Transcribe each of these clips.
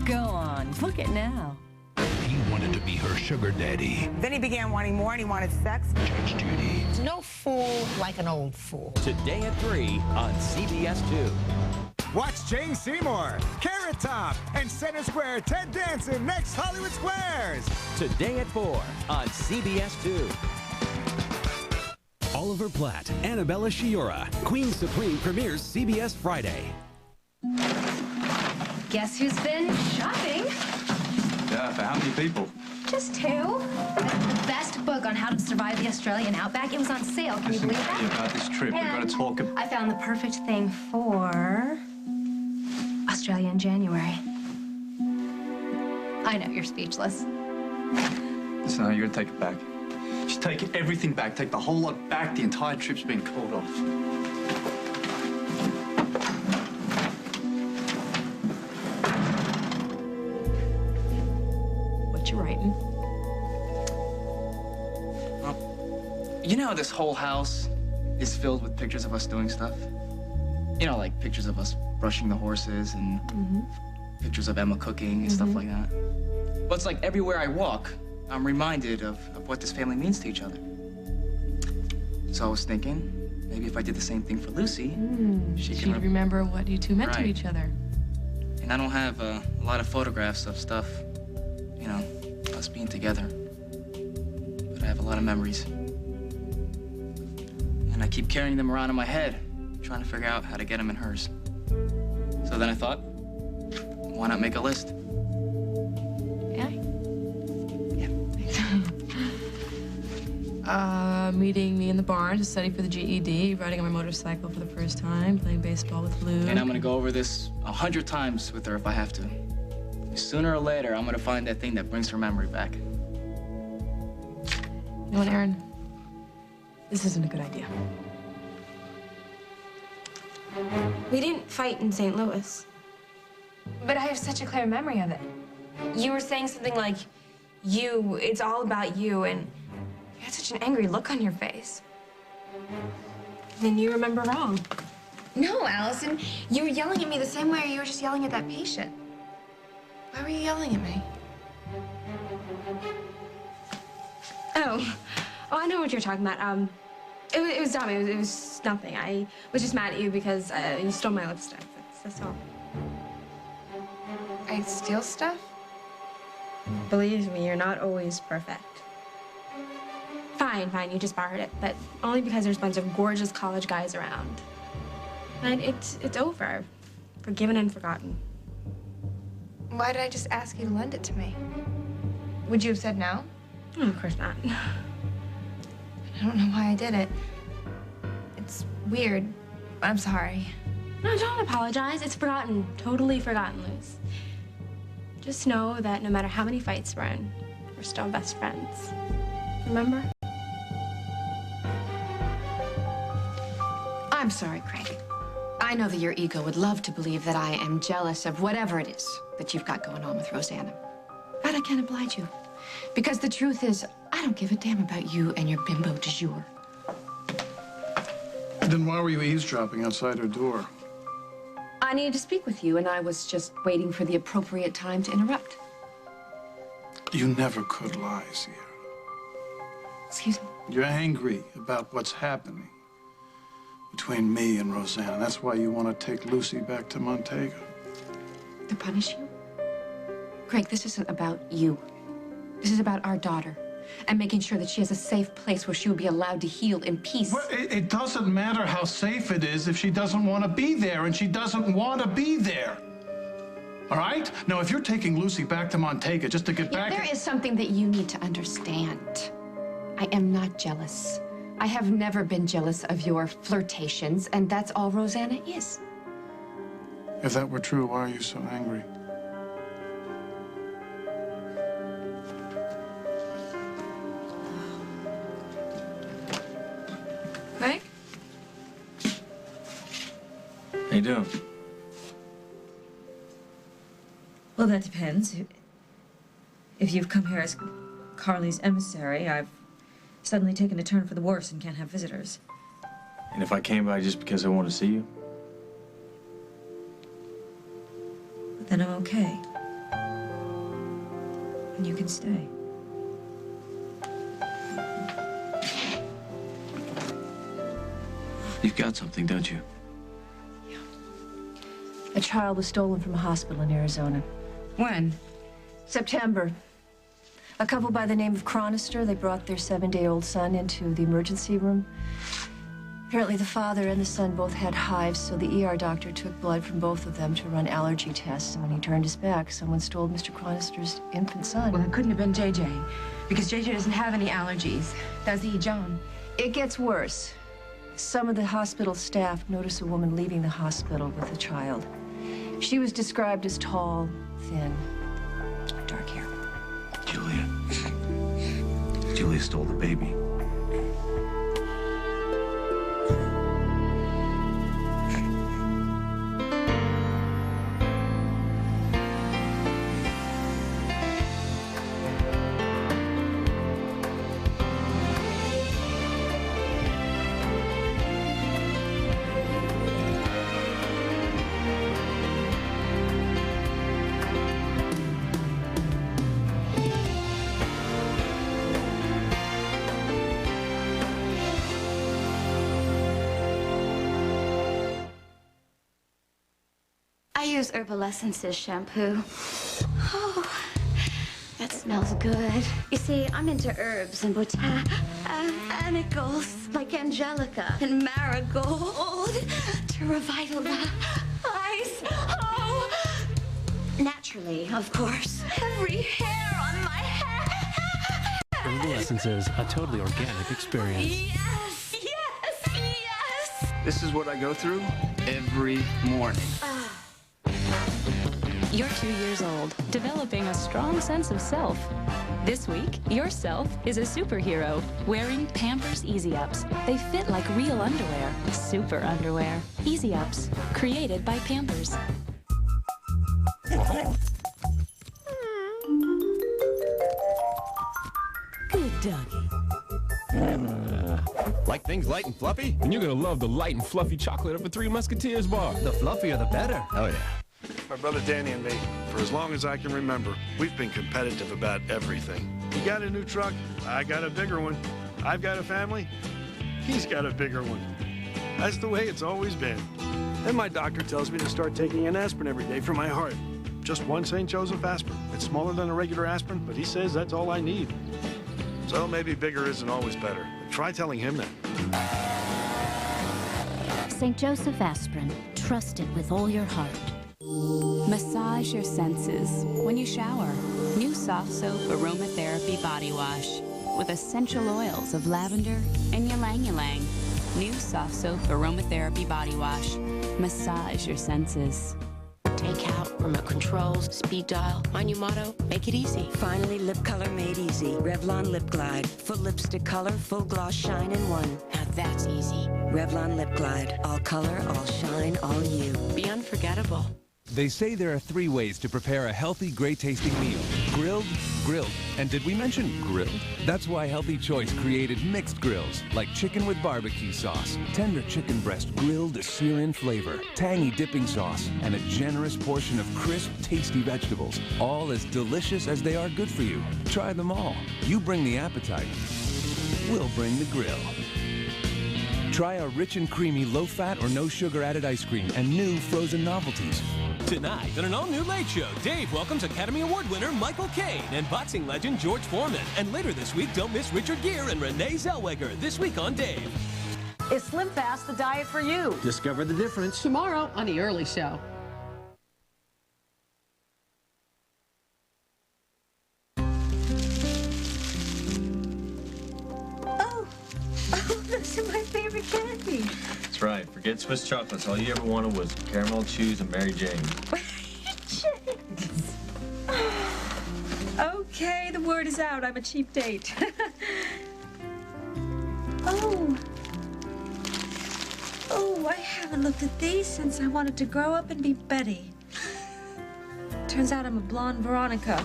Go on, book it now. He wanted to be her sugar daddy. Then he began wanting more and he wanted sex. Judge Judy. There's no fool like an old fool. Today at 3 on CBS 2. Watch Jane Seymour, Carrot Top, and Center Square Ted Danson next Hollywood Squares. Today at 4 on CBS 2. Oliver Platt, Annabella Sciorra, Queen Supreme premieres CBS Friday. Guess who's been shopping? Yeah, for how many people? Just 2. The best book on how to survive the Australian outback. It was on sale. Can you believe that? About this trip, we've got to talk. I found the perfect thing for Australia in January. I know, you're speechless. Listen, you're going to take it back. Just take everything back. Take the whole lot back. The entire trip's been called off. What you writing? You know how this whole house is filled with pictures of us doing stuff? You know, like pictures of us brushing the horses and pictures of Emma cooking and stuff like that. Well, it's like everywhere I walk, I'm reminded of what this family means to each other. So I was thinking, maybe if I did the same thing for Lucy, she'd remember what you two meant to each other. And I don't have a lot of photographs of stuff, you know, us being together. But I have a lot of memories. And I keep carrying them around in my head, trying to figure out how to get them in hers. So then I thought, why not make a list? Meeting me in the barn to study for the GED, riding on my motorcycle for the first time, playing baseball with Lou. And I'm gonna go over this 100 times with her if I have to. Sooner or later, I'm gonna find that thing that brings her memory back. You know what, Aaron? This isn't a good idea. We didn't fight in St. Louis. But I have such a clear memory of it. You were saying something like, it's all about you, and you had such an angry look on your face. And then you remember wrong. No, Allison, you were yelling at me the same way you were just yelling at that patient. Why were you yelling at me? Oh, I know what you're talking about. It was dumb. It was nothing. I was just mad at you because you stole my lipstick. That's all. I steal stuff? Believe me, you're not always perfect. Fine, you just borrowed it, but only because there's a bunch of gorgeous college guys around. And it's over. Forgiven and forgotten. Why did I just ask you to lend it to me? Would you have said no? Oh, of course not. I don't know why I did it. It's weird, but I'm sorry. No, don't apologize. It's forgotten. Totally forgotten, Luz. Just know that no matter how many fights we're in, we're still best friends. Remember? I'm sorry, Craig. I know that your ego would love to believe that I am jealous of whatever it is that you've got going on with Rosanna. But I can't oblige you. Because the truth is, I don't give a damn about you and your bimbo du jour. Then why were you eavesdropping outside her door? I needed to speak with you, and I was just waiting for the appropriate time to interrupt. You never could lie, Sierra. Excuse me? You're angry about what's happening between me and Rosanna. That's why you want to take Lucy back to Montego. To punish you? Craig, this isn't about you. This is about our daughter and making sure that she has a safe place where she will be allowed to heal in peace. Well, it doesn't matter how safe it is if she doesn't want to be there, and she doesn't want to be there. All right? Now, if you're taking Lucy back to Montego just to get back... There is something that you need to understand. I am not jealous. I have never been jealous of your flirtations, and that's all Rosanna is. If that were true, why are you so angry? Craig? How you doing? Well, that depends. If you've come here as Carly's emissary, I've suddenly taken a turn for the worse and can't have visitors. And if I came by just because I want to see you? But then I'm okay. and you can stay. You've got something, don't you? A child was stolen from a hospital in Arizona. When? September. A couple by the name of Chronister, they brought their 7-day-old son into the emergency room. Apparently the father and the son both had hives, so the ER doctor took blood from both of them to run allergy tests. And when he turned his back, someone stole Mr. Chronister's infant son. Well, it couldn't have been JJ, because JJ doesn't have any allergies. Does he, John? It gets worse. Some of the hospital staff noticed a woman leaving the hospital with a child. She was described as tall, thin, dark hair. Julia. Julia stole the baby. I use Herbal Essences shampoo. Oh, that smells good. You see, I'm into herbs and botanicals like angelica and marigold to revitalize. Oh, naturally, of course. Every hair on my head. Herbal Essences, a totally organic experience. Yes, yes, yes. This is what I go through every morning. You're 2 years old, developing a strong sense of self. This week, your self is a superhero, wearing Pampers Easy Ups. They fit like real underwear, super underwear. Easy Ups, created by Pampers. Good doggy. Like things light and fluffy? Then you're gonna love the light and fluffy chocolate of a Three Musketeers bar. The fluffier, the better. Oh, yeah. My brother Danny and me, for as long as I can remember, we've been competitive about everything. He got a new truck, I got a bigger one. I've got a family, he's got a bigger one. That's the way it's always been. And my doctor tells me to start taking an aspirin every day for my heart. Just one St. Joseph aspirin. It's smaller than a regular aspirin, but he says that's all I need. So maybe bigger isn't always better. Try telling him that. St. Joseph aspirin. Trust it with all your heart. Massage your senses when you shower. New Soft Soap Aromatherapy Body Wash with essential oils of lavender and ylang-ylang. New Soft Soap Aromatherapy Body Wash. Massage your senses. Take out, remote controls, speed dial. My new motto, make it easy. Finally, lip color made easy. Revlon Lip Glide. Full lipstick color, full gloss shine in one. Now that's easy. Revlon Lip Glide. All color, all shine, all you. Be unforgettable. They say there are 3 ways to prepare a healthy, great-tasting meal. Grilled, grilled, and did we mention grilled? That's why Healthy Choice created mixed grills, like chicken with barbecue sauce, tender chicken breast grilled to sear in flavor, tangy dipping sauce, and a generous portion of crisp, tasty vegetables, all as delicious as they are good for you. Try them all. You bring the appetite. We'll bring the grill. Try our rich and creamy, low-fat or no-sugar added ice cream and new frozen novelties. Tonight, on an all-new Late Show, Dave welcomes Academy Award winner Michael Caine and boxing legend George Foreman. And later this week, don't miss Richard Gere and Renee Zellweger. This week on Dave. Is Slim Fast the diet for you? Discover the difference tomorrow on The Early Show. Oh, those are my favorite candy. That's right. Forget Swiss chocolates. All you ever wanted was caramel chews and Mary Jane. Okay, the word is out. I'm a cheap date. Oh, I haven't looked at these since I wanted to grow up and be Betty. Turns out I'm a blonde Veronica.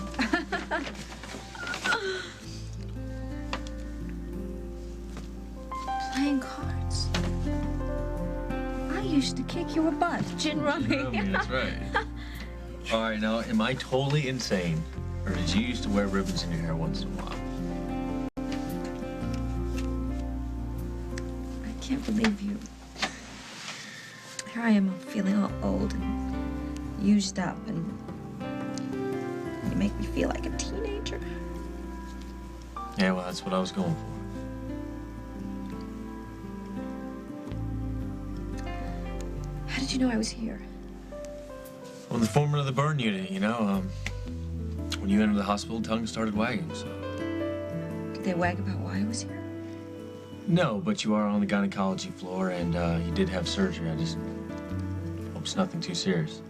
Playing cards. I used to kick your butt. Gin rummy. That's right. All right, now, am I totally insane Or did you used to wear ribbons in your hair once in a while? I can't believe you. Here I am feeling all old and used up, and you make me feel like a teenager. Yeah, well, that's what I was going for. How did you know I was here? Well, the foreman of the burn unit, you know, when you entered the hospital, tongue started wagging, so. Did they wag about why I was here? No, but you are on the gynecology floor, and you did have surgery. I just hope it's nothing too serious.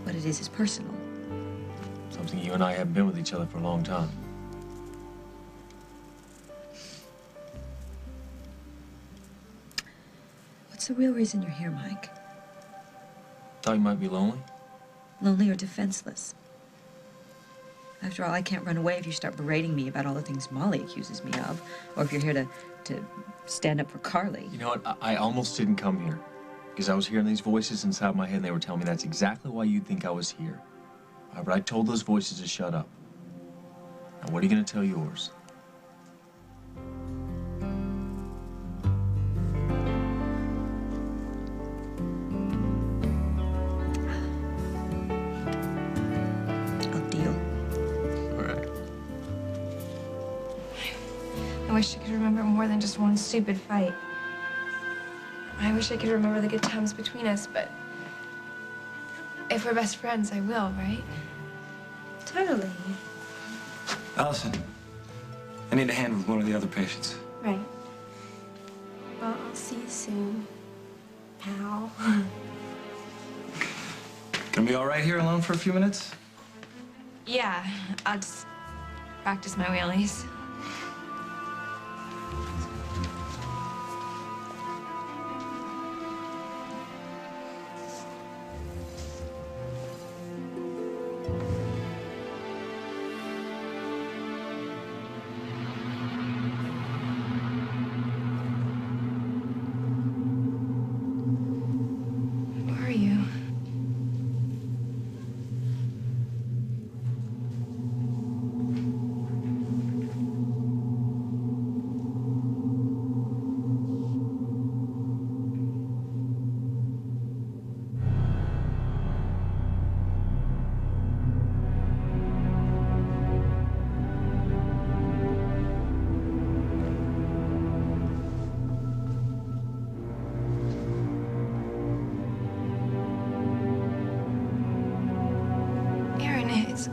What it is personal. Something you and I haven't been with each other for a long time. What's the real reason you're here, Mike? Thought you might be lonely. Lonely or defenseless? After all, I can't run away if you start berating me about all the things Molly accuses me of, or if you're here to stand up for Carly. You know what? I almost didn't come here because I was hearing these voices inside my head, and they were telling me that's exactly why you think I was here. But I told those voices to shut up. Now, what are you going to tell yours? I wish I could remember more than just one stupid fight. I wish I could remember the good times between us, but if we're best friends, I will, right? Totally. Allison, I need a hand with one of the other patients. Right. Well, I'll see you soon, pal. Gonna be all right here alone for a few minutes? Yeah, I'll just practice my wheelies.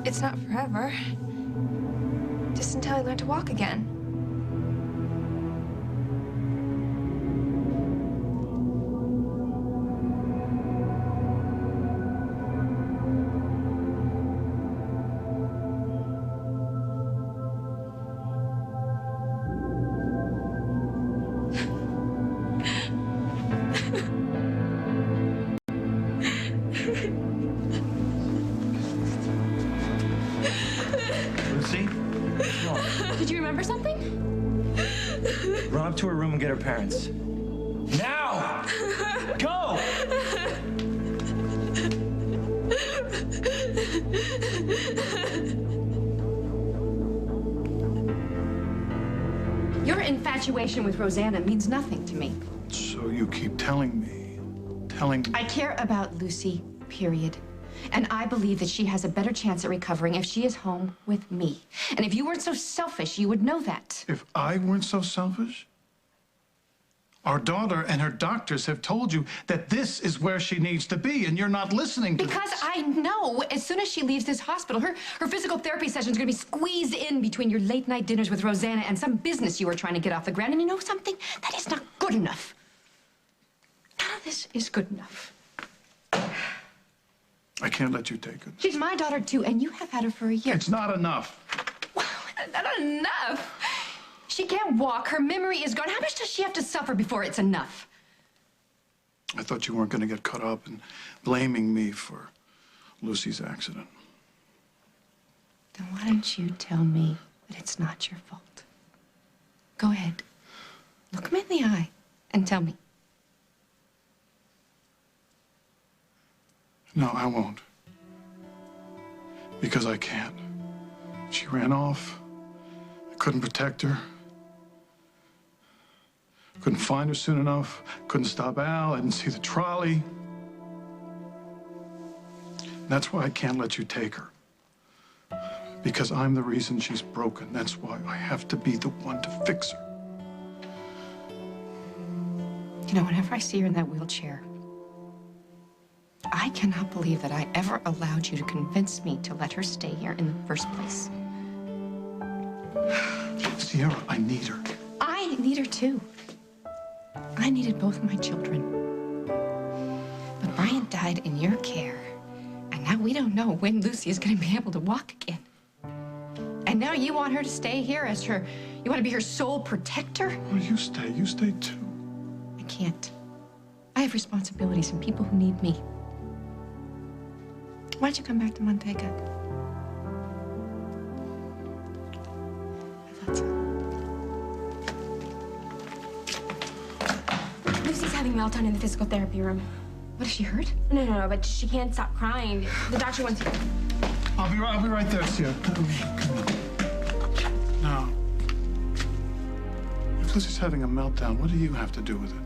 It's not forever. Just until I learn to walk again. Did you remember something? Run up to her room and get her parents. Now! Go! Your infatuation with Rosanna means nothing to me. So you keep telling me. I care about Lucy, period. And I believe that she has a better chance at recovering if she is home with me. And if you weren't so selfish, you would know that. If I weren't so selfish? Our daughter and her doctors have told you that this is where she needs to be, and you're not listening to Because this. I know as soon as she leaves this hospital, her physical therapy session is going to be squeezed in between your late-night dinners with Rosanna and some business you were trying to get off the ground. And you know something? That is not good enough. None of this is good enough. I can't let you take it. She's my daughter, too, and you have had her for a year. It's not enough. Not enough. She can't walk. Her memory is gone. How much does she have to suffer before it's enough? I thought you weren't going to get caught up in blaming me for Lucy's accident. Then why don't you tell me that it's not your fault? Go ahead. Look me in the eye and tell me. No, I won't. Because I can't. She ran off. I couldn't protect her. Couldn't find her soon enough. Couldn't stop Al. I didn't see the trolley. That's why I can't let you take her. Because I'm the reason she's broken. That's why I have to be the one to fix her. You know, whenever I see her in that wheelchair, I cannot believe that I ever allowed you to convince me to let her stay here in the first place. Sierra, I need her. I need her too. I needed both my children. But Brian died in your care. And now we don't know when Lucy is going to be able to walk again. And now you want her to stay here as her, you want to be her sole protector? Well, you stay too. I can't. I have responsibilities and people who need me. Why don't you come back to Montega? I thought so. Lucy's having a meltdown in the physical therapy room. What, is she hurt? No, but she can't stop crying. The doctor wants to... I'll be right there, Sierra. Come on. Now, if Lucy's having a meltdown, what do you have to do with it?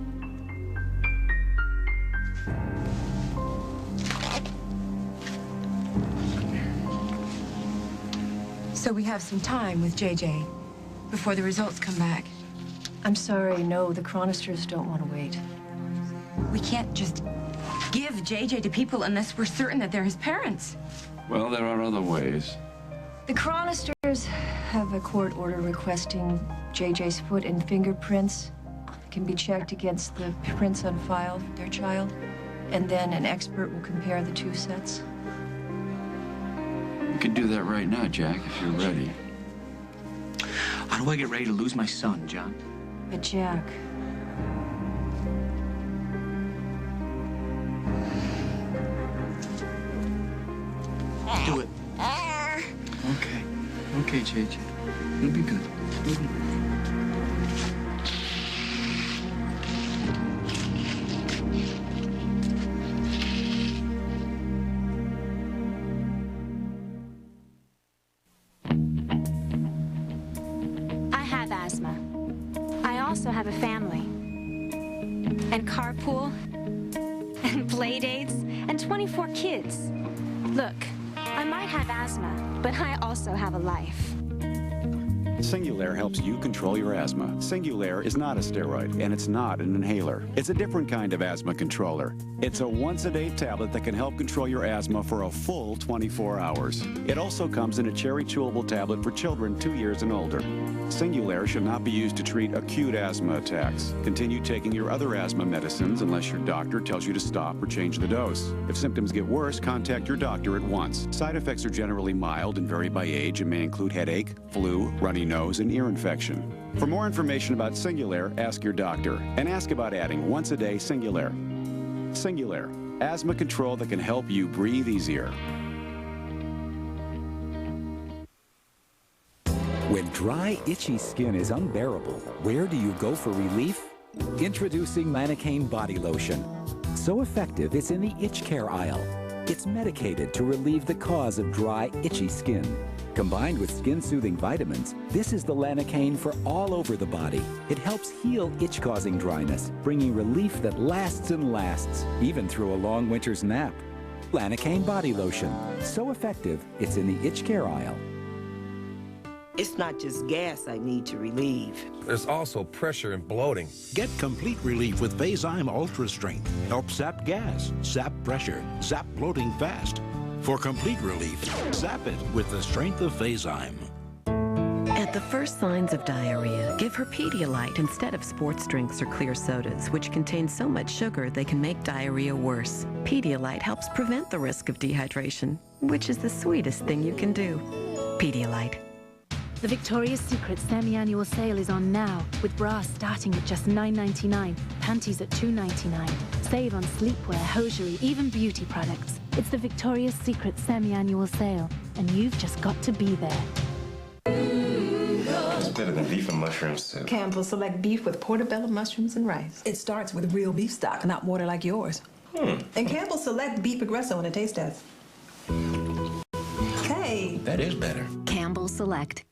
So we have some time with JJ before the results come back. I'm sorry, no, the Chronisters don't want to wait. We can't just give JJ to people unless we're certain that they're his parents. Well, there are other ways. The Chronisters have a court order requesting JJ's foot and fingerprints can be checked against the prints on file of their child, and then an expert will compare the two sets. We could do that right now, Jack, if you're ready. How do I get ready to lose my son, John? But Jack... Do it. Okay, JJ. It'll be good. It'll be good. I have asthma. I also have a family. And carpool. And play dates. And 24 kids. Look, I might have asthma, but I also have a life. Singulair helps you control your asthma. Singulair is not a steroid, and it's not an inhaler. It's a different kind of asthma controller. It's a once-a-day tablet that can help control your asthma for a full 24 hours. It also comes in a cherry chewable tablet for children 2 years and older. Singulair should not be used to treat acute asthma attacks. Continue taking your other asthma medicines unless your doctor tells you to stop or change the dose. If symptoms get worse, contact your doctor at once. Side effects are generally mild and vary by age and may include headache, flu, runny nose, and ear infection. For more information about Singulair, ask your doctor, and ask about adding once-a-day Singulair. Singulair, asthma control that can help you breathe easier. When dry, itchy skin is unbearable, where do you go for relief? Introducing Lanacane Body Lotion. So effective, it's in the itch care aisle. It's medicated to relieve the cause of dry, itchy skin. Combined with skin-soothing vitamins, this is the Lanacane for all over the body. It helps heal itch-causing dryness, bringing relief that lasts and lasts, even through a long winter's nap. Lanacane Body Lotion. So effective, it's in the itch care aisle. It's not just gas I need to relieve. There's also pressure and bloating. Get complete relief with Vazyme Ultra Strength. Help zap gas, zap pressure, zap bloating fast. For complete relief, zap it with the strength of Vazyme. At the first signs of diarrhea, give her Pedialyte instead of sports drinks or clear sodas, which contain so much sugar they can make diarrhea worse. Pedialyte helps prevent the risk of dehydration, which is the sweetest thing you can do. Pedialyte. The Victoria's Secret semi-annual sale is on now, with bras starting at just $9.99, panties at $2.99. Save on sleepwear, hosiery, even beauty products. It's the Victoria's Secret semi-annual sale, and you've just got to be there. It's better than beef and mushroom soup. Campbell Select beef with portobello mushrooms and rice. It starts with real beef stock, not water like yours. And Campbell Select beef progresso in a taste test. Hey, That is better. Campbell Select.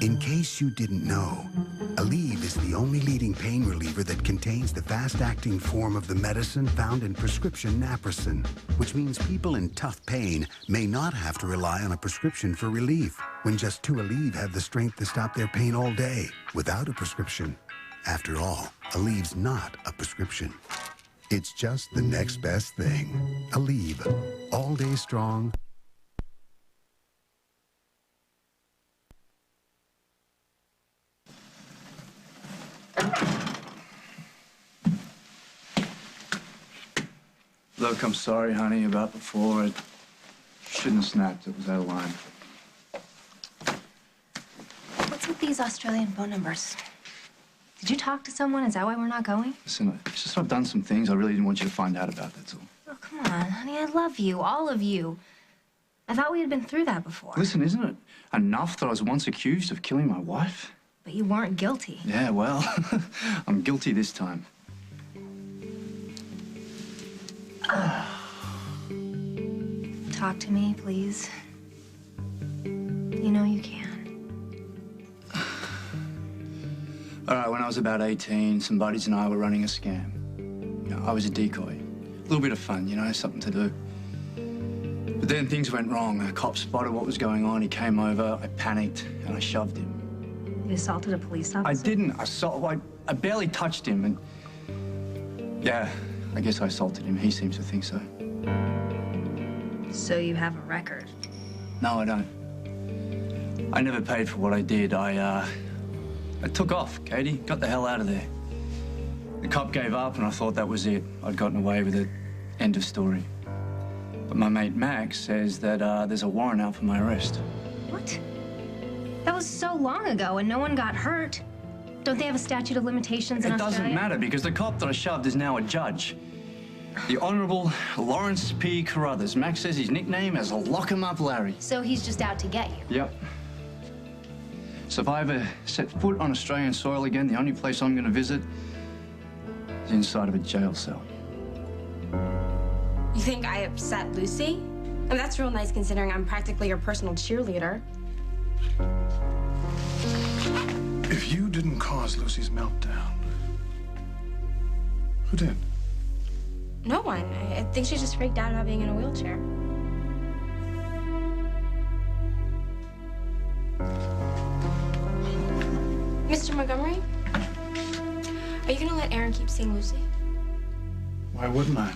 In case you didn't know, Aleve is the only leading pain reliever that contains the fast-acting form of the medicine found in prescription naproxen, which means people in tough pain may not have to rely on a prescription for relief, when just 2 Aleve have the strength to stop their pain all day without a prescription. After all, Aleve's not a prescription. It's just the next best thing. Aleve, all day strong. Look, I'm sorry, honey, about before. I shouldn't have snapped. It was out of line. What's with these Australian phone numbers? Did you talk to someone? Is that why we're not going? Listen, it's just I've done some things I really didn't want you to find out about, that's all. Oh, come on, honey. I love you, all of you. I thought we had been through that before. Listen, isn't it enough that I was once accused of killing my wife? But you weren't guilty. Yeah, well, I'm guilty this time. Talk to me, please. You know you can. All right, when I was about 18, some buddies and I were running a scam. You know, I was a decoy. A little bit of fun, you know, something to do. But then things went wrong. A cop spotted what was going on. He came over, I panicked, and I shoved him. You assaulted a police officer? I didn't assault. I barely touched him, and yeah, I guess I assaulted him. He seems to think so. So you have a record? No, I don't. I never paid for what I did. I took off, Katie. Got the hell out of there. The cop gave up, and I thought that was it. I'd gotten away with it. End of story. But my mate Max says that there's a warrant out for my arrest. What? That was so long ago, and no one got hurt. Don't they have a statute of limitations in Australia? It doesn't matter, because the cop that I shoved is now a judge. The Honourable Lawrence P. Carruthers. Max says his nickname is Lock 'em Up Larry. So he's just out to get you? Yep. So if I ever set foot on Australian soil again, the only place I'm going to visit is inside of a jail cell. You think I upset Lucy? I mean, that's real nice considering I'm practically your personal cheerleader. If you didn't cause Lucy's meltdown, who did? No one. I think she's just freaked out about being in a wheelchair. Mr. Montgomery, are you gonna let Aaron keep seeing Lucy? Why wouldn't I?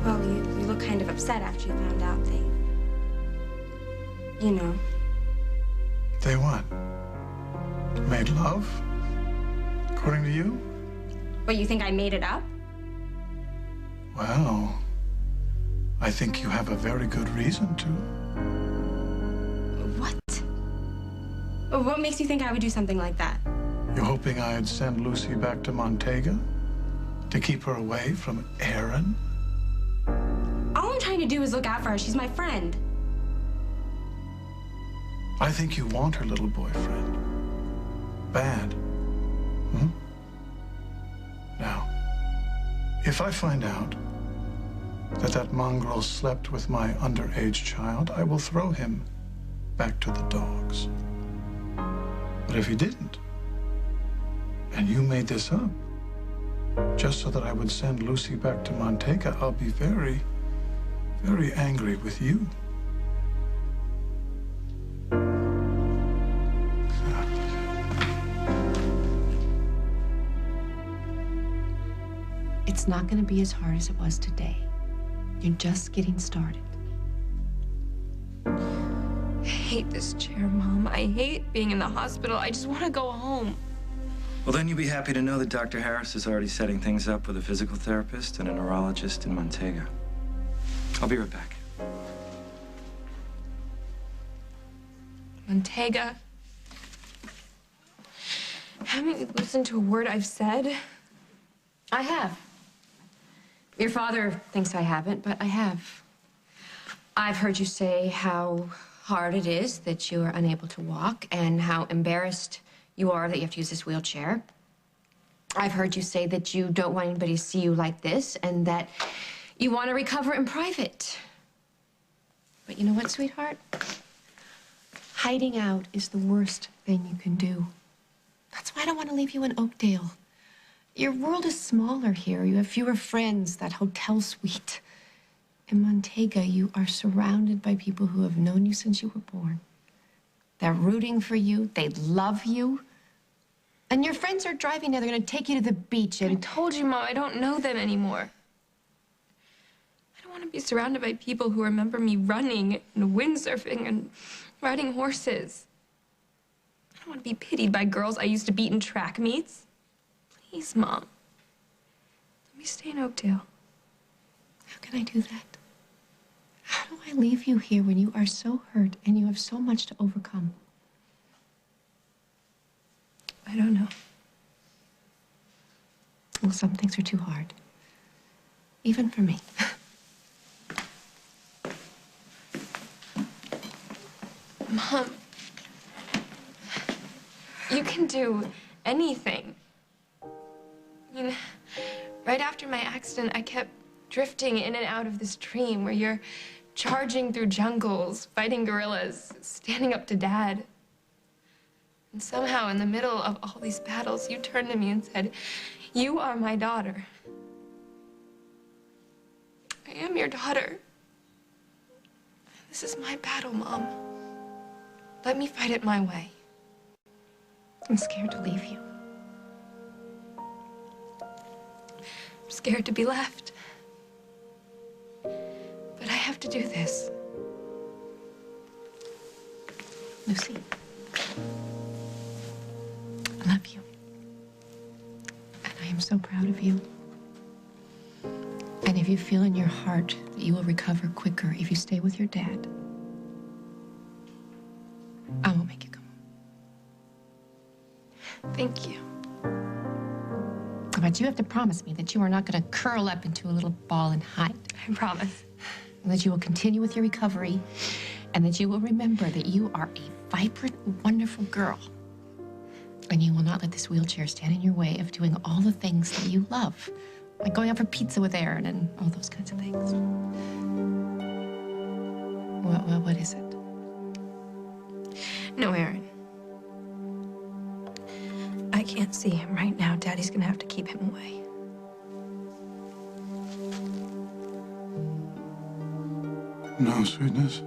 Well, you look kind of upset after you found out they... You know. They what? Made love? According to you? What, you think I made it up? Well, I think you have a very good reason to. What? What makes you think I would do something like that? You're hoping I'd send Lucy back to Montega? To keep her away from Aaron? All I'm trying to do is look out for her. She's my friend. I think you want her little boyfriend. Bad. Hmm? Now, if I find out that that mongrel slept with my underage child, I will throw him back to the dogs. But if he didn't, and you made this up, just so that I would send Lucy back to Montega, I'll be very, very angry with you. It's not going to be as hard as it was today. You're just getting started. I hate this chair, Mom. I hate being in the hospital. I just want to go home. Well, then you'll be happy to know that Dr. Harris is already setting things up with a physical therapist and a neurologist in Montega. I'll be right back. Montega. Haven't you listened to a word I've said? I have. Your father thinks I haven't, but I have. I've heard you say how hard it is that you are unable to walk and how embarrassed you are that you have to use this wheelchair. I've heard you say that you don't want anybody to see you like this and that You want to recover in private. But you know what, sweetheart? Hiding out is the worst thing you can do. That's why I don't want to leave you in Oakdale. Your world is smaller here. You have fewer friends, that hotel suite. In Montega, you are surrounded by people who have known you since you were born. They're rooting for you. They love you. And your friends are driving now. They're going to take you to the beach. And I told you, Mom, I don't know them anymore. I don't want to be surrounded by people who remember me running and windsurfing and riding horses. I don't want to be pitied by girls I used to beat in track meets. Please, Mom. Let me stay in Oakdale. How can I do that? How do I leave you here when you are so hurt and you have so much to overcome? I don't know. Well, some things are too hard. Even for me. Mom, you can do anything. I mean, right after my accident, I kept drifting in and out of this dream where you're charging through jungles, fighting gorillas, standing up to Dad. And somehow, in the middle of all these battles, you turned to me and said, "You are my daughter. I am your daughter. This is my battle, Mom. Let me fight it my way. I'm scared to leave you. I'm scared to be left. But I have to do this. Lucy, I love you. And I am so proud of you. And if you feel in your heart that you will recover quicker if you stay with your dad, I won't make you come home. Thank you. But you have to promise me that you are not going to curl up into a little ball and hide. I promise. And that you will continue with your recovery, and that you will remember that you are a vibrant, wonderful girl. And you will not let this wheelchair stand in your way of doing all the things that you love, like going out for pizza with Aaron and all those kinds of things. What is it? No, Aaron. I can't see him right now. Daddy's gonna have to keep him away. No, sweetness.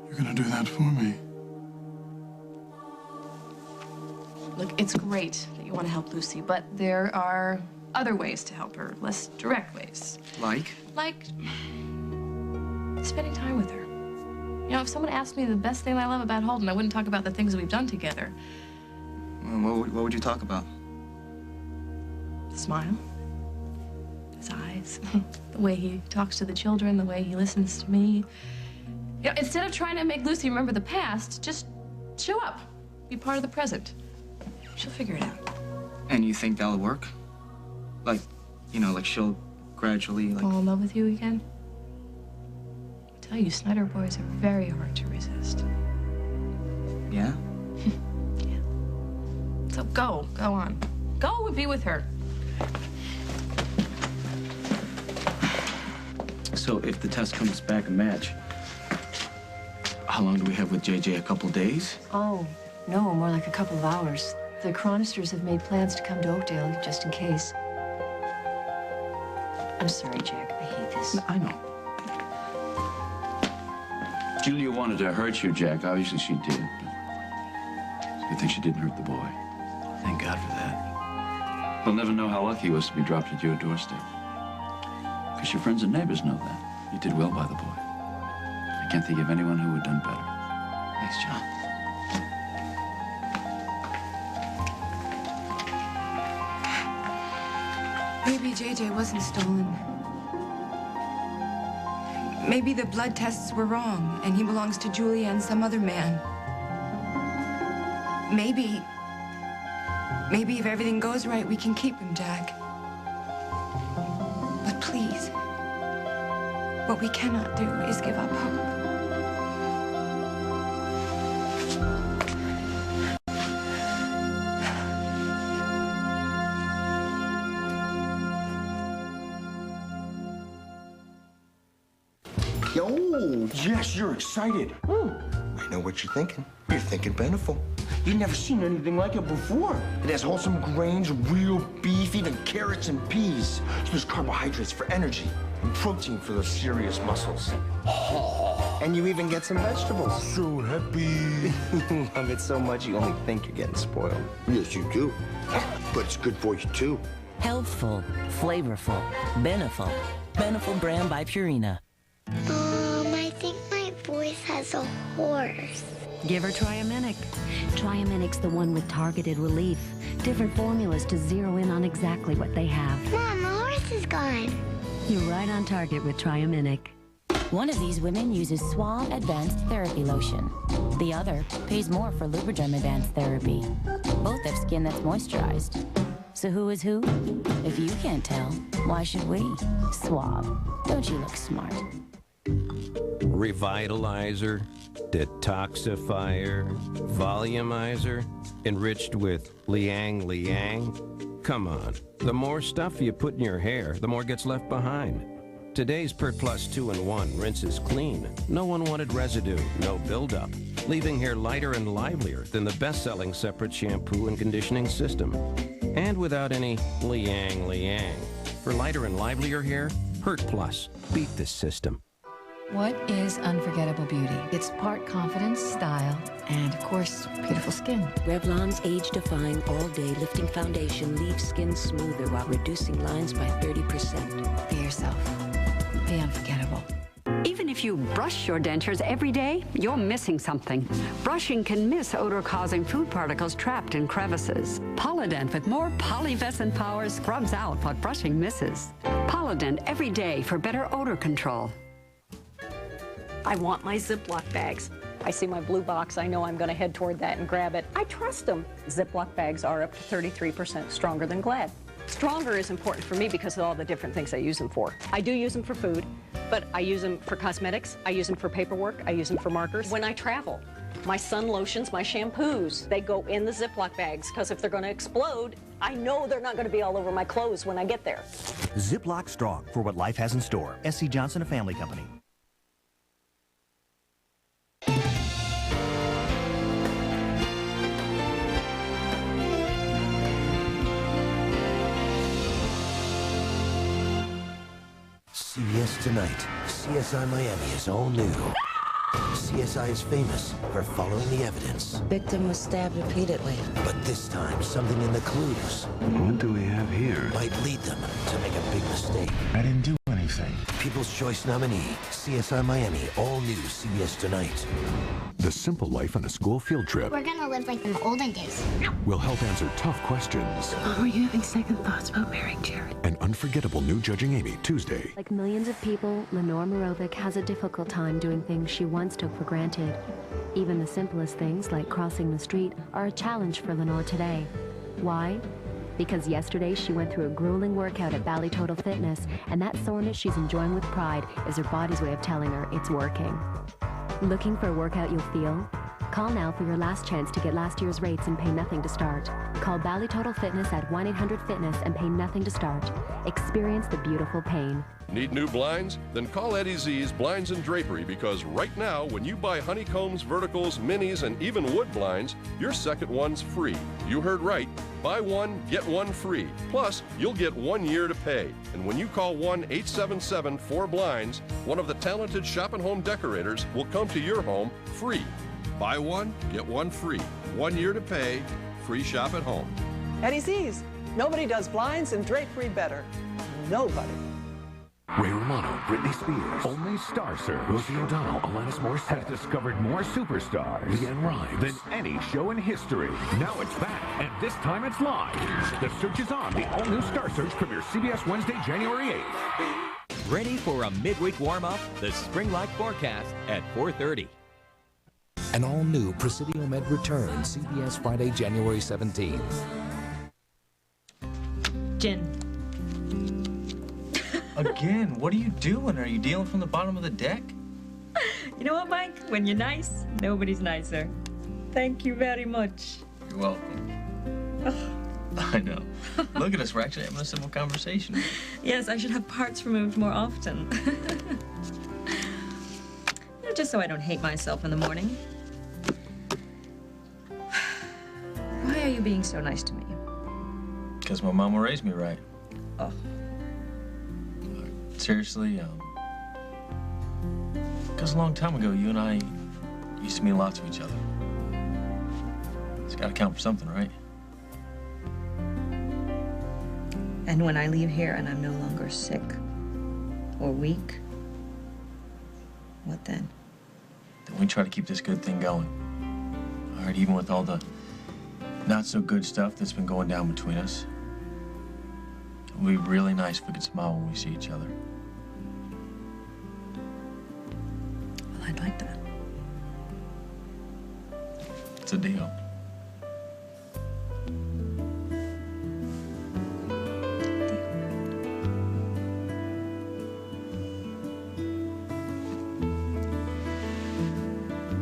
You're gonna do that for me. Look, it's great that you want to help Lucy, but there are other ways to help her, less direct ways. Like? Like spending time with her. You know, if someone asked me the best thing I love about Holden, I wouldn't talk about the things that we've done together. Well, what would you talk about? The smile, his eyes, the way he talks to the children, the way he listens to me. You know, instead of trying to make Lucy remember the past, just show up, be part of the present. She'll figure it out. And you think that'll work? Like, you know, like she'll gradually, like... Fall in love with you again? I tell you, Snyder boys are very hard to resist. Yeah? Yeah. So go on. Go and be with her. So if the test comes back a match, how long do we have with JJ? A couple days? Oh, no, more like a couple of hours. The Chronisters have made plans to come to Oakdale, just in case. I'm sorry, Jack. I hate this. I know. Julia wanted to hurt you, Jack. Obviously she did. But good thing she didn't hurt the boy. Thank God for that. We'll never know how lucky he was to be dropped at your doorstep. Because your friends and neighbors know that. You did well by the boy. I can't think of anyone who would have done better. Thanks, John. Maybe JJ wasn't stolen. Maybe the blood tests were wrong, and he belongs to Julia and some other man. Maybe if everything goes right, we can keep him, Jack. But please, what we cannot do is give up hope. Yes, you're excited. I know what you're thinking. You're thinking Beneful. You've never seen anything like it before. It has wholesome grains, real beef, even carrots and peas. So there's carbohydrates for energy and protein for those serious muscles. And you even get some vegetables. So happy. You love it so much you only think you're getting spoiled. Yes, you do. But it's good for you, too. Healthful, flavorful, Beneful. Beneful brand by Purina. I think my voice has a horse. Give her Triaminic. Triaminic's the one with targeted relief. Different formulas to zero in on exactly what they have. Mom, the horse is gone. You're right on target with Triaminic. One of these women uses Suave Advanced Therapy Lotion. The other pays more for Lubriderm Advanced Therapy. Both have skin that's moisturized. So who is who? If you can't tell, why should we? Suave. Don't you look smart? Revitalizer, detoxifier, volumizer, enriched with liang liang. Come on, the more stuff you put in your hair, the more gets left behind. Today's Pert Plus 2-in-1 rinses clean. No unwanted residue, no buildup, leaving hair lighter and livelier than the best-selling separate shampoo and conditioning system. And without any liang liang. For lighter and livelier hair, Pert Plus. Beat this system. What is unforgettable beauty? It's part confidence, style, and of course, beautiful skin. Revlon's age-defying all-day lifting foundation leaves skin smoother while reducing lines by 30%. Be yourself. Be unforgettable. Even if you brush your dentures every day, you're missing something. Brushing can miss odor-causing food particles trapped in crevices. Polydent with more polyvescent power scrubs out what brushing misses. Polydent every day for better odor control. I want my Ziploc bags. I see my blue box, I know I'm going to head toward that and grab it. I trust them. Ziploc bags are up to 33% stronger than Glad. Stronger is important for me because of all the different things I use them for. I do use them for food, but I use them for cosmetics, I use them for paperwork, I use them for markers. When I travel, my sun lotions, my shampoos, they go in the Ziploc bags because if they're going to explode, I know they're not going to be all over my clothes when I get there. Ziploc Strong for what life has in store. S.C. Johnson, a family company. CBS Tonight. CSI Miami is all new. CSI is famous for following the evidence. Victim was stabbed repeatedly. But this time, something in the clues. What do we have here? Might lead them to make a big mistake. I didn't do anything. People's Choice nominee. CSI Miami. All new CBS Tonight. The simple life on a school field trip We're gonna live like in the olden days. will help answer tough questions. Were you having second thoughts about marrying Jared? An unforgettable new Judging Amy, Tuesday. Like millions of people, Lenore Morovic has a difficult time doing things she once took for granted. Even the simplest things, like crossing the street, are a challenge for Lenore today. Why? Because yesterday she went through a grueling workout at Bally Total Fitness, and that soreness she's enjoying with pride is her body's way of telling her it's working. Looking for a workout you'll feel? Call now for your last chance to get last year's rates and pay nothing to start. Call Bally Total Fitness at 1-800-FITNESS and pay nothing to start. Experience the beautiful pain. Need new blinds? Then call Eddie Z's Blinds and Drapery, because right now, when you buy honeycombs, verticals, minis, and even wood blinds, your second one's free. You heard right. Buy one, get one free. Plus, you'll get 1 year to pay. And when you call 1-877-4BLINDS, one of the talented shop and home decorators will come to your home free. Buy one, get one free. 1 year to pay, free shop at home. Eddie Z's. Nobody does blinds and drapery better. Nobody. Ray Romano, Britney Spears, only Star Search, Rosie O'Donnell, Alanis Morissette has discovered more superstars, Leanne Rimes, than any show in history. Now it's back, and this time it's live. The search is on. The all-new Star Search premieres CBS Wednesday, January 8th. Ready for a midweek warm-up? The spring-like forecast at 4:30. An all-new Presidio Med returns CBS Friday, January 17th. Gin. Again, what are you doing? Are you dealing from the bottom of the deck? You know what, Mike? When you're nice, nobody's nicer. Thank you very much. You're welcome. I know. Look at us, we're actually having a civil conversation. Yes, I should have parts removed more often. just so I don't hate myself in the morning. Why are you being so nice to me? Because my mama raised me right. Oh. Seriously, because a long time ago, you and I used to mean a lot to each other. It's got to count for something, right? And when I leave here and I'm no longer sick or weak, what then? Then we try to keep this good thing going. All right, even with all the not so good stuff that's been going down between us. It would be really nice if we could smile when we see each other. Well, I'd like that. It's a deal.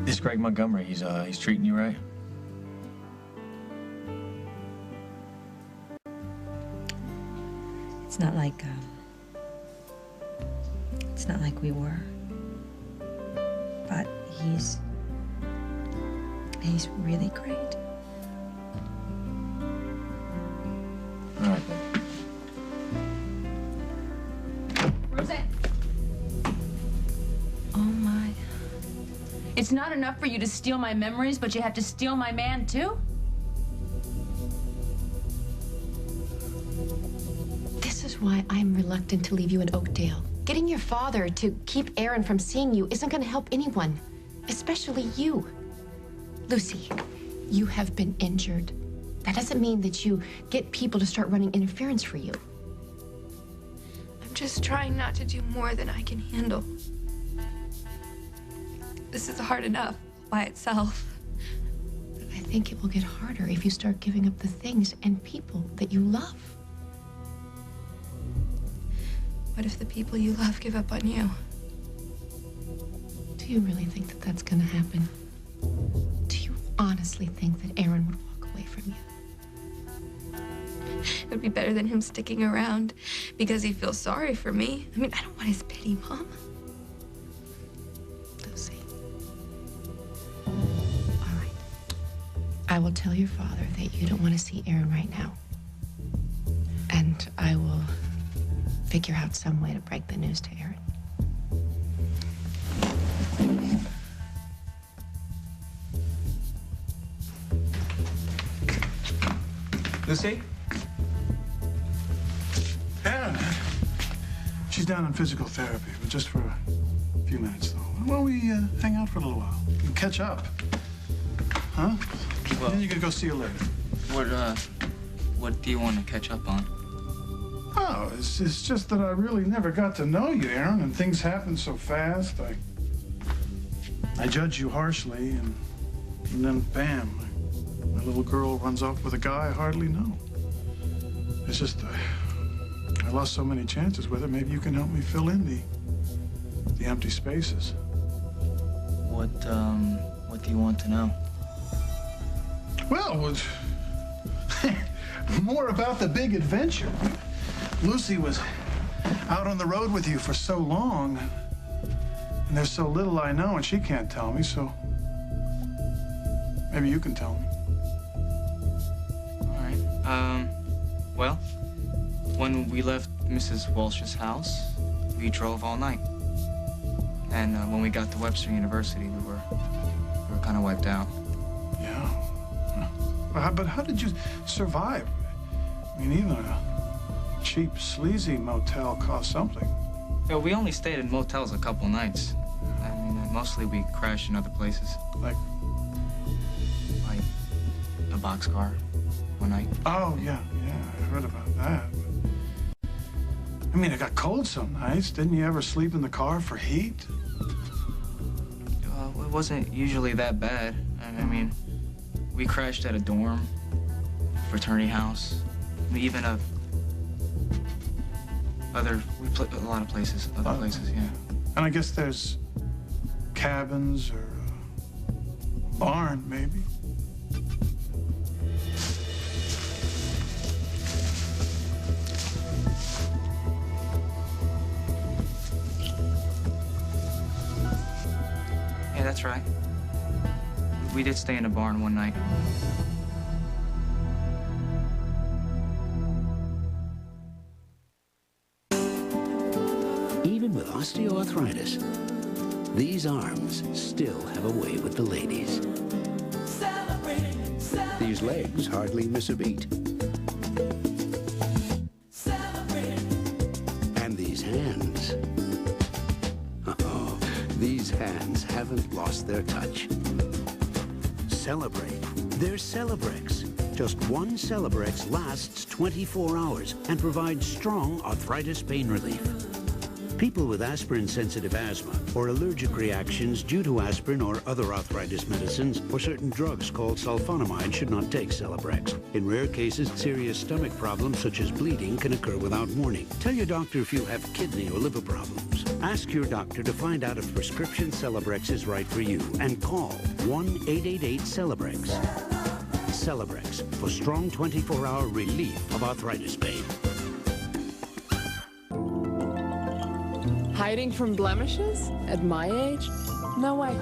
This Greg Montgomery, he's treating you right? It's not like we were. But he's really great. All right, then. Roseanne. Oh, my. It's not enough for you to steal my memories, but you have to steal my man, too? This is why I'm reluctant to leave you in Oakdale. Getting your father to keep Aaron from seeing you isn't going to help anyone, especially you. Lucy, you have been injured. That doesn't mean that you get people to start running interference for you. I'm just trying not to do more than I can handle. This is hard enough by itself. But I think it will get harder if you start giving up the things and people that you love. What if the people you love give up on you? Do you really think that that's going to happen? Do you honestly think that Aaron would walk away from you? It would be better than him sticking around because he feels sorry for me. I mean, I don't want his pity, Mom. Lucy. All right. I will tell your father that you don't want to see Aaron right now. And I will figure out some way to break the news to Aaron. Lucy? Aaron! She's down in physical therapy, but just for a few minutes, though. Why don't we hang out for a little while and catch up? Huh? Well, then you can go see her later. What do you want to catch up on? Oh, it's just that I really never got to know you, Aaron, and things happen so fast. I judge you harshly, and then bam, my little girl runs off with a guy I hardly know. It's just I lost so many chances with her. Maybe you can help me fill in the empty spaces. What do you want to know? Well, more about the big adventure. Lucy was out on the road with you for so long, and there's so little I know, and she can't tell me, so maybe you can tell me. All right. Well, when we left Mrs. Walsh's house, we drove all night. And when we got to Webster University, we were kind of wiped out. Yeah. But how did you survive? I mean, even a cheap, sleazy motel costs something. Yeah, we only stayed in motels a couple nights. I mean, mostly we crashed in other places. Like a boxcar one night. Oh, yeah, I heard about that. I mean, it got cold some nights. Didn't you ever sleep in the car for heat? It wasn't usually that bad. I mean, we crashed at a dorm, fraternity house, even a lot of places, other places, yeah. And I guess there's cabins or a barn, maybe. that's right. We did stay in a barn one night. Even with osteoarthritis, these arms still have a way with the ladies. These legs hardly miss a beat. And these hands. Oh, these hands haven't lost their touch. Celebrate. They're Celebrex. Just one Celebrex lasts 24 hours and provides strong arthritis pain relief. People with aspirin-sensitive asthma or allergic reactions due to aspirin or other arthritis medicines or certain drugs called sulfonamide should not take Celebrex. In rare cases, serious stomach problems such as bleeding can occur without warning. Tell your doctor if you have kidney or liver problems. Ask your doctor to find out if prescription Celebrex is right for you and call 1-888-CELEBREX. Celebrex for strong 24-hour relief of arthritis pain. Hiding from blemishes? At my age? No way.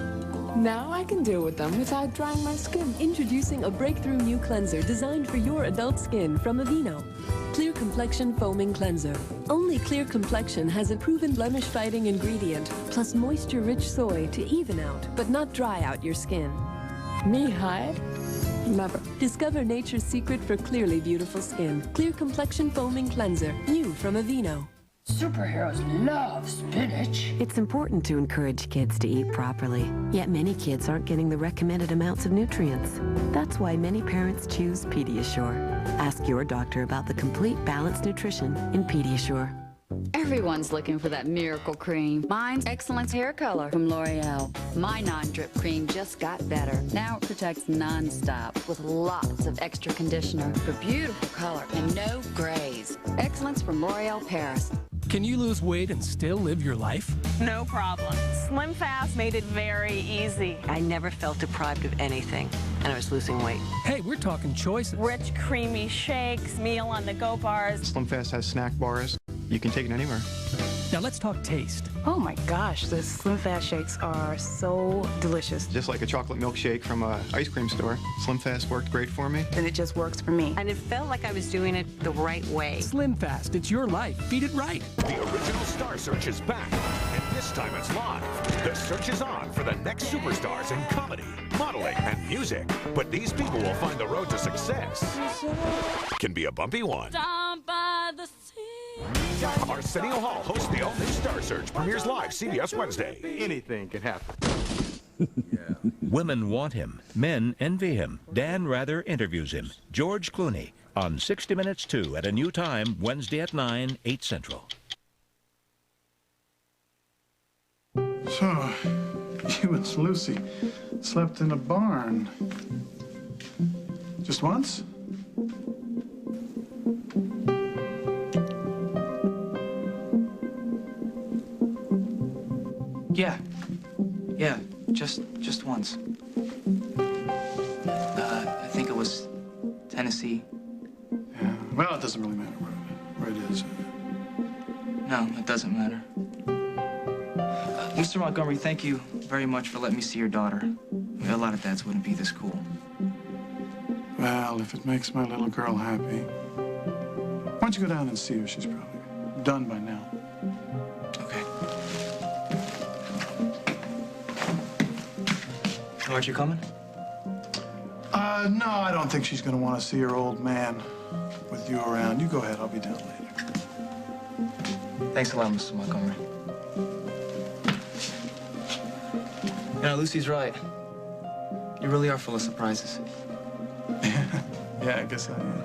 Now I can deal with them without drying my skin. Introducing a breakthrough new cleanser designed for your adult skin from Aveeno. Clear Complexion Foaming Cleanser. Only Clear Complexion has a proven blemish-fighting ingredient, plus moisture-rich soy to even out, but not dry out your skin. Me hide? Never. Discover nature's secret for clearly beautiful skin. Clear Complexion Foaming Cleanser. New from Aveeno. Superheroes love spinach. It's important to encourage kids to eat properly, yet many kids aren't getting the recommended amounts of nutrients. That's why many parents choose Pediasure. Ask your doctor about the complete balanced nutrition in Pediasure. Everyone's looking for that miracle cream. Mine's Excellence Hair Color from L'Oreal. My non-drip cream just got better. Now it protects non-stop with lots of extra conditioner for beautiful color and no grays. Excellence from L'Oreal Paris. Can you lose weight and still live your life? No problem. Slim Fast made it very easy. I never felt deprived of anything, and I was losing weight. Hey, we're talking choices. Rich, creamy shakes, meal-on-the-go bars. Slim Fast has snack bars. You can take it anywhere. Now let's talk taste. Oh my gosh, the Slim Fast shakes are so delicious. Just like a chocolate milkshake from an ice cream store. Slim Fast worked great for me. And it just works for me. And it felt like I was doing it the right way. Slim Fast, it's your life. Beat it right. The original Star Search is back, and this time it's live. The search is on for the next superstars in comedy, modeling, and music. But these people will find the road to success can be a bumpy one. Down by the sea. Arsenio Hall hosts the all-new Star Search. Premieres live CBS Wednesday. Anything can happen. Women want him. Men envy him. Dan Rather interviews him. George Clooney on 60 Minutes 2 at a new time, Wednesday at 9, 8 Central. So, you and Lucy slept in a barn. Just once? Yeah, just once. I think it was Tennessee. Yeah, well, it doesn't really matter where it is. No, it doesn't matter. Mr. Montgomery, thank you very much for letting me see your daughter. A lot of dads wouldn't be this cool. Well, if it makes my little girl happy. Why don't you go down and see her? She's probably done by now. Okay. Aren't you coming? No, I don't think she's going to want to see her old man with you around. You go ahead. I'll be down later. Thanks a lot, Mr. Montgomery. You know, Lucy's right. You really are full of surprises. Yeah, I guess I am.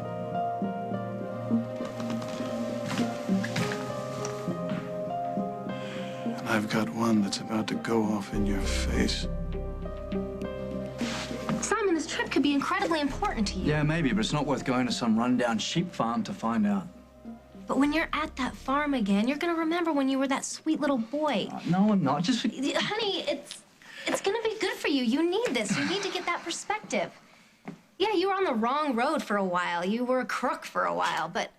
And I've got one that's about to go off in your face. Simon, this trip could be incredibly important to you. Yeah, maybe, but it's not worth going to some rundown sheep farm to find out. But when you're at that farm again, you're gonna remember when you were that sweet little boy. No, I'm not. Just... Honey, it's gonna be good for you. You need this. You need to get that perspective. Yeah, you were on the wrong road for a while. You were a crook for a while, but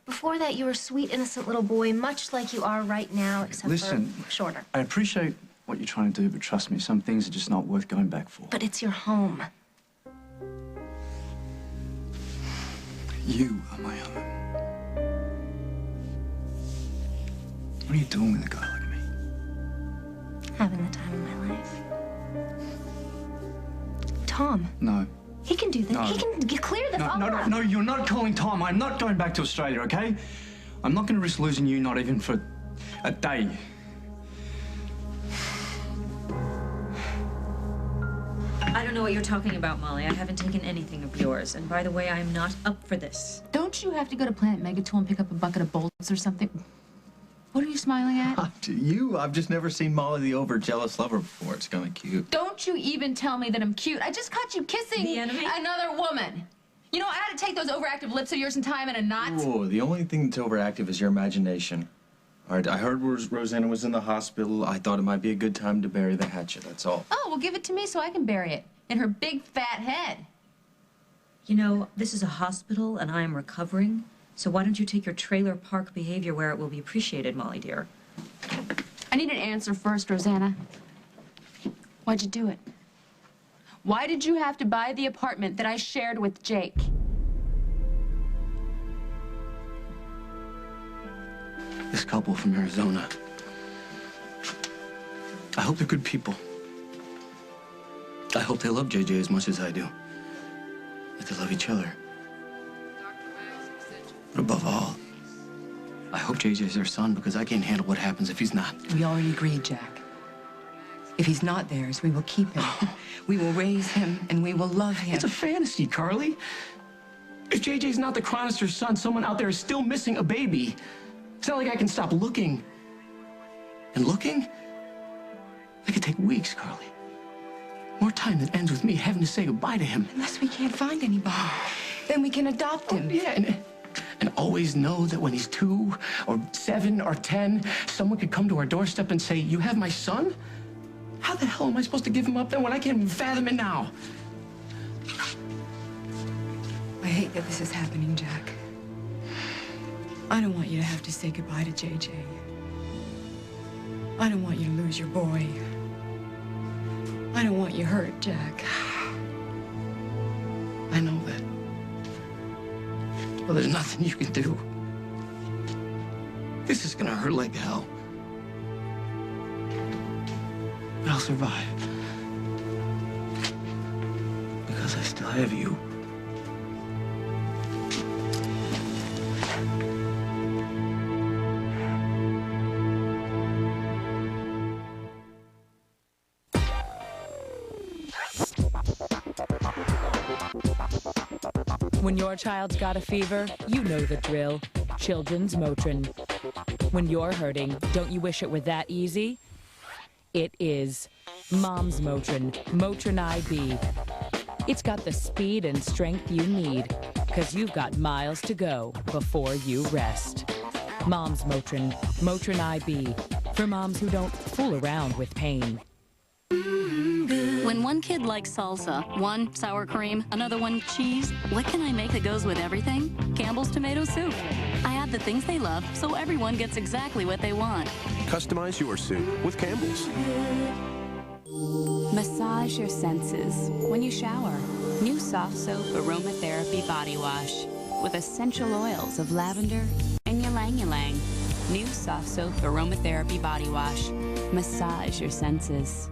before that, you were a sweet, innocent little boy, much like you are right now, except Listen, for shorter. I appreciate what you're trying to do, but trust me, some things are just not worth going back for. But it's your home. You are my home. What are you doing with a guy like me? Having the time of my life. Tom. No. He can do this. No. He can clear this all No, up. no, you're not calling Tom. I'm not going back to Australia, okay? I'm not going to risk losing you, not even for a day. I don't know what you're talking about, Molly. I haven't taken anything of yours. And by the way, I'm not up for this. Don't you have to go to Planet Megatool and pick up a bucket of bolts or something? What are you smiling at? I've just never seen Molly the over-jealous lover before. It's kind of cute. Don't you even tell me that I'm cute. I just caught you kissing The enemy? another woman. You know, I had to take those overactive lips of yours and tie them in a knot. Whoa, the only thing that's overactive is your imagination. All right, I heard Rosanna was in the hospital. I thought it might be a good time to bury the hatchet, that's all. Oh, well, give it to me so I can bury it in her big fat head. You know, this is a hospital and I am recovering. So why don't you take your trailer park behavior where it will be appreciated, Molly dear? I need an answer first, Rosanna. Why'd you do it? Why did you have to buy the apartment that I shared with Jake? This couple from Arizona. I hope they're good people. I hope they love JJ as much as I do. That they love each other. But above all, I hope JJ's their son because I can't handle what happens if he's not. We already agreed, Jack. If he's not theirs, we will keep him. We will raise him and we will love him. It's a fantasy, Carly. If JJ's not the Chronister's son, someone out there is still missing a baby. It's not like I can stop looking. And looking? It could take weeks, Carly. More time than ends with me having to say goodbye to him. Unless we can't find anybody, then we can adopt him. Yeah, and always know that when he's 2 or 7 or 10, someone could come to our doorstep and say, "You have my son?" How the hell am I supposed to give him up then when I can't even fathom it now? I hate that this is happening, Jack. I don't want you to have to say goodbye to JJ. I don't want you to lose your boy. I don't want you hurt, Jack. I know that. Well, there's nothing you can do. This is gonna hurt like hell. But I'll survive. Because I still have you. When your child's got a fever, you know the drill. Children's Motrin. When you're hurting, don't you wish it were that easy? It is. Mom's Motrin, Motrin IB. It's got the speed and strength you need, because you've got miles to go before you rest. Mom's Motrin, Motrin IB. For moms who don't fool around with pain. When one kid likes salsa, one sour cream, another one cheese, what can I make that goes with everything? Campbell's tomato soup. I add the things they love so everyone gets exactly what they want. Customize your soup with Campbell's. Massage your senses when you shower. New Soft Soap Aromatherapy Body Wash with essential oils of lavender and ylang-ylang. New Soft Soap Aromatherapy Body Wash. Massage your senses.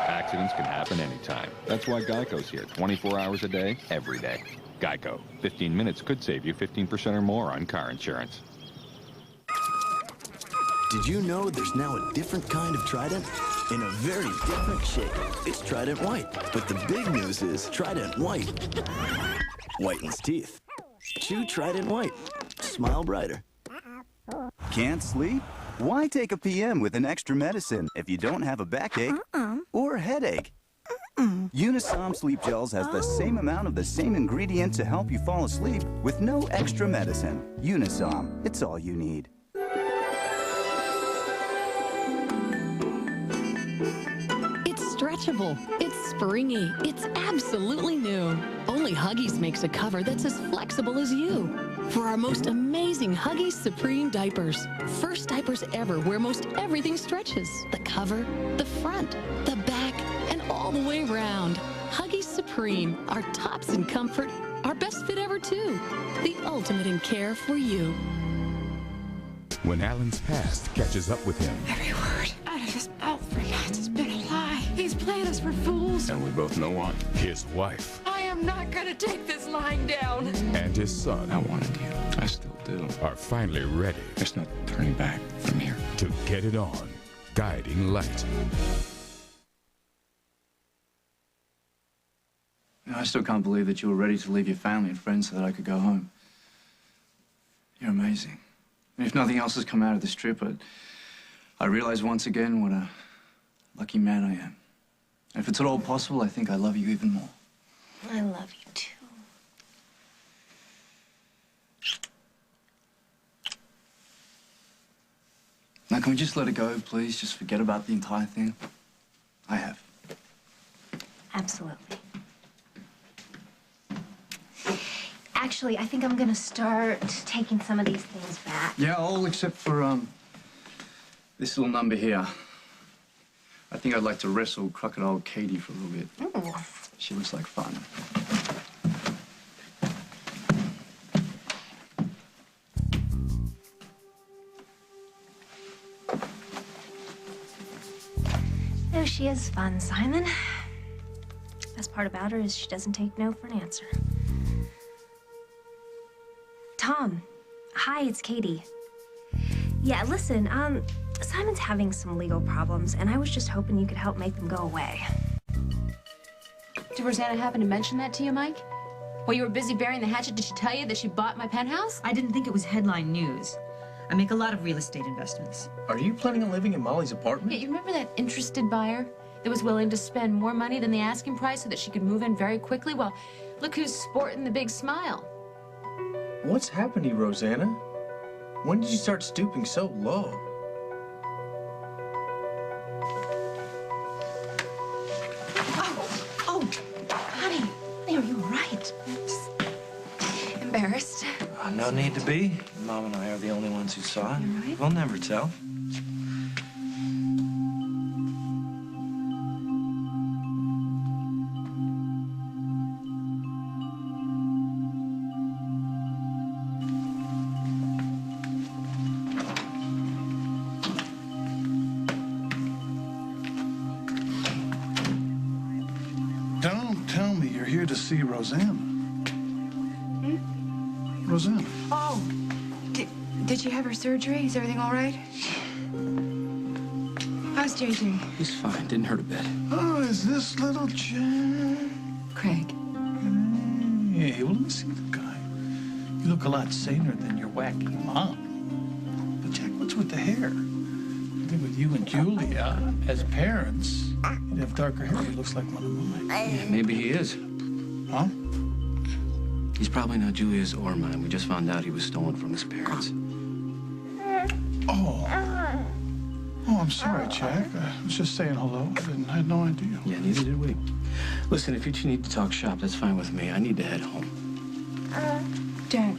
Accidents can happen anytime. That's why Geico's here 24 hours a day, every day. Geico. 15 minutes could save you 15% or more on car insurance. Did you know there's now a different kind of Trident? In a very different shape. It's Trident White. But the big news is Trident White whitens teeth. Chew Trident White. Smile brighter. Can't sleep? Why take a PM with an extra medicine if you don't have a backache or headache? Unisom Sleep Gels has the same amount of the same ingredient to help you fall asleep with no extra medicine. Unisom, it's all you need. It's stretchable, it's springy, it's absolutely new. Only Huggies makes a cover that's as flexible as you. For our most amazing Huggies Supreme diapers. First diapers ever where most everything stretches. The cover, the front, the back, and all the way round. Huggies Supreme, our tops in comfort, our best fit ever too. The ultimate in care for you. When Alan's past catches up with him. Every word out of his mouth for months has been a lie. He's played us for fools. And we both know why. His wife. I am not gonna take this lying down. And his son. I wanted you. I still do. Are finally ready. There's no turning back from here. To get it on. Guiding light. I still can't believe that you were ready to leave your family and friends so that I could go home. You're amazing. And if nothing else has come out of this trip, I realize once again what a lucky man I am. And if it's at all possible, I think I love you even more. I love you too. Now, can we just let it go, please? Just forget about the entire thing? I have. Absolutely. Actually, I think I'm gonna start taking some of these things back. Yeah, all except for, this little number here. I think I'd like to wrestle Crocodile Katie for a little bit. Ooh. She looks like fun. Oh, she is fun, Simon. Best part about her is she doesn't take no for an answer. Tom. Hi, it's Katie. Yeah, listen, Simon's having some legal problems, and I was just hoping you could help make them go away. Did Rosanna happen to mention that to you, Mike? While you were busy burying the hatchet, did she tell you that she bought my penthouse? I didn't think it was headline news. I make a lot of real estate investments. Are you planning on living in Molly's apartment? Yeah, you remember that interested buyer that was willing to spend more money than the asking price so that she could move in very quickly? Well, look who's sporting the big smile. What's happened to you, Rosanna? When did you start stooping so low? Oh, honey, are you all right? Just embarrassed. No need to be. Mom and I are the only ones who saw it. You're right. We'll never tell. Don't tell me you're here to see Rosanna. Rosanna. Oh, did she have her surgery? Is everything all right? How's JJ? He's fine. Didn't hurt a bit. Oh, is this little Jack? Craig. Hey, well, let me see the guy. You look a lot saner than your wacky mom. But Jack, what's with the hair? I think with you and Julia, as parents, you'd have darker hair. He looks like one of mine. Yeah, maybe he is. Huh? He's probably not Julia's or mine. We just found out he was stolen from his parents. Oh. Oh, I'm sorry, Jack. I was just saying hello. I had no idea. Yeah, neither did we. Listen, if you two need to talk shop, that's fine with me. I need to head home. Jack,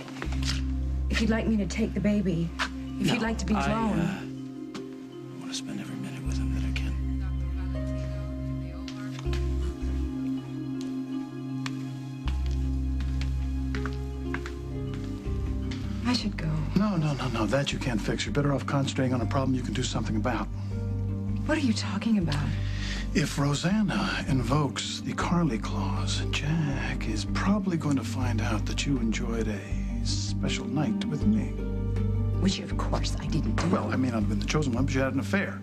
if you'd like me to take the baby, if you'd like to be alone. I want to spend every minute with him that I can. I should go. No. That you can't fix. You're better off concentrating on a problem you can do something about. What are you talking about? If Rosanna invokes the Carly clause, Jack is probably going to find out that you enjoyed a special night with me. Which, of course, I didn't do. Well, I may not have been the chosen one, but you had an affair.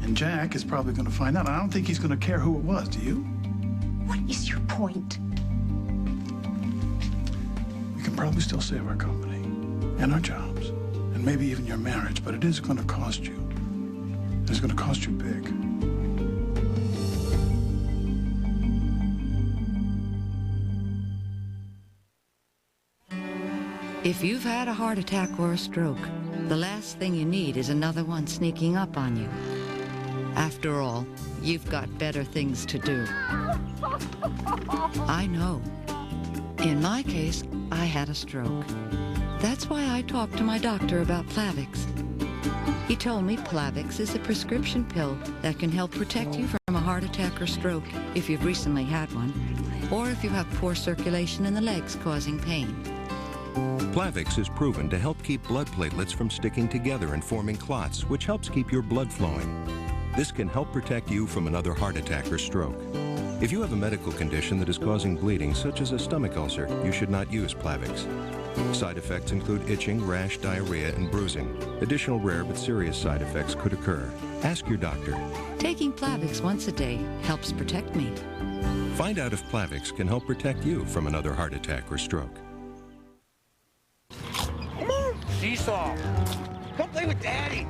And Jack is probably going to find out. I don't think he's going to care who it was, do you? What is your point? We can probably still save our company and our jobs and maybe even your marriage, but it is going to cost you. It's going to cost you big. If you've had a heart attack or a stroke, the last thing you need is another one sneaking up on you. After all, you've got better things to do. I know. In my case, I had a stroke. That's why I talked to my doctor about Plavix. He told me Plavix is a prescription pill that can help protect you from a heart attack or stroke if you've recently had one, or if you have poor circulation in the legs causing pain. Plavix is proven to help keep blood platelets from sticking together and forming clots, which helps keep your blood flowing. This can help protect you from another heart attack or stroke. If you have a medical condition that is causing bleeding, such as a stomach ulcer, you should not use Plavix. Side effects include itching, rash, diarrhea, and bruising. Additional rare but serious side effects could occur. Ask your doctor. Taking Plavix once a day helps protect me. Find out if Plavix can help protect you from another heart attack or stroke. Seesaw. Come play with Daddy.